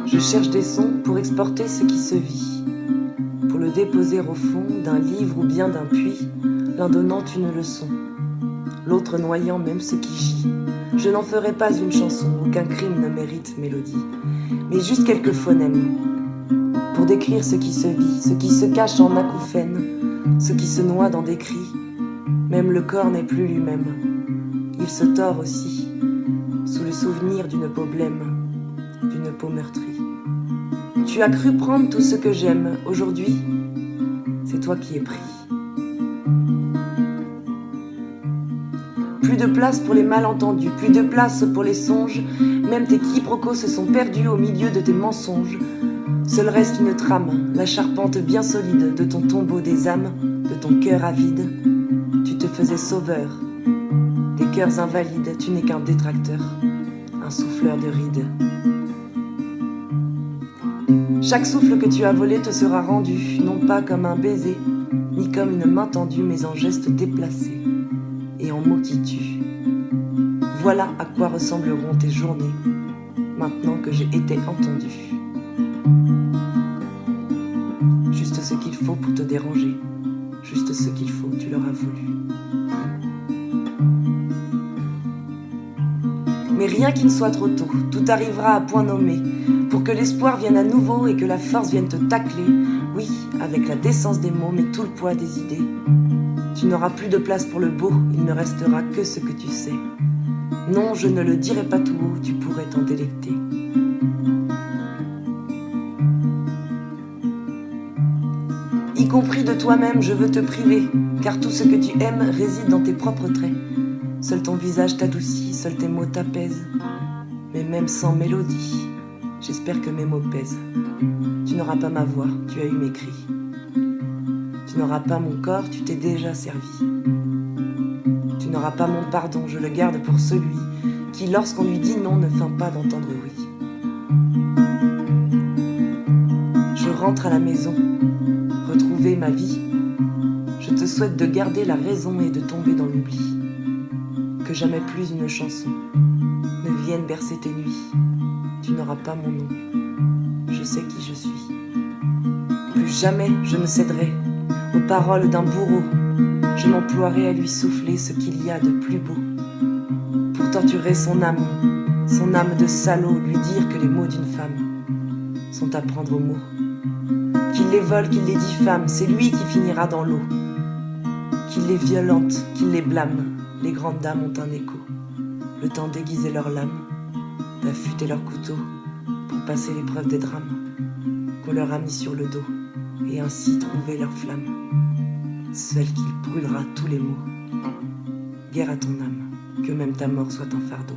Je cherche des sons pour exporter ce qui se vit, pour le déposer au fond d'un livre ou bien d'un puits, l'un donnant une leçon, l'autre noyant même ce qui gît. Je n'en ferai pas une chanson, aucun crime ne mérite mélodie, mais juste quelques phonèmes, pour décrire ce qui se vit, ce qui se cache en acouphènes, ce qui se noie dans des cris. Même le corps n'est plus lui-même, il se tord aussi, sous le souvenir d'une peau blême, d'une peau meurtrie. Tu as cru prendre tout ce que j'aime, aujourd'hui, c'est toi qui es pris. Plus de place pour les malentendus, plus de place pour les songes, même tes quiproquos se sont perdus au milieu de tes mensonges. Seul reste une trame, la charpente bien solide de ton tombeau des âmes, de ton cœur avide. Tu te faisais sauveur, des cœurs invalides, tu n'es qu'un détracteur, un souffleur de rides. Chaque souffle que tu as volé te sera rendu, non pas comme un baiser, ni comme une main tendue, mais en geste déplacé et en mots qui tuent. Voilà à quoi ressembleront tes journées, maintenant que j'ai été entendu. Juste ce qu'il faut pour te déranger, juste ce qu'il faut, tu leur as voulu. Mais rien qu'il ne soit trop tôt, tout arrivera à point nommé, pour que l'espoir vienne à nouveau et que la force vienne te tacler, oui, avec la décence des mots, mais tout le poids des idées. Tu n'auras plus de place pour le beau, il ne restera que ce que tu sais. Non, je ne le dirai pas tout haut, tu pourrais t'en délecter. Y compris de toi-même, je veux te priver, car tout ce que tu aimes réside dans tes propres traits. Seul ton visage t'adoucit, seuls tes mots t'apaisent. Mais même sans mélodie, j'espère que mes mots pèsent. Tu n'auras pas ma voix, tu as eu mes cris. Tu n'auras pas mon corps, tu t'es déjà servi. Tu n'auras pas mon pardon, je le garde pour celui qui, lorsqu'on lui dit non, ne feint pas d'entendre oui. Je rentre à la maison, retrouver ma vie. Je te souhaite de garder la raison et de tomber dans l'oubli. Que jamais plus une chanson ne vienne bercer tes nuits. Tu n'auras pas mon nom, je sais qui je suis. Plus jamais je ne céderai aux paroles d'un bourreau. Je m'emploierai à lui souffler ce qu'il y a de plus beau. Pour torturer son âme de salaud, lui dire que les mots d'une femme sont à prendre au mot. Qu'il les vole, qu'il les diffame, c'est lui qui finira dans l'eau. Qu'il les violente, qu'il les blâme, les grandes dames ont un écho. Le temps d'aiguiser leurs lames, d'affûter leurs couteaux, pour passer l'épreuve des drames qu'on leur a mis sur le dos, et ainsi trouver leur flamme, celle qui brûlera tous les maux. Guerre à ton âme, que même ta mort soit un fardeau.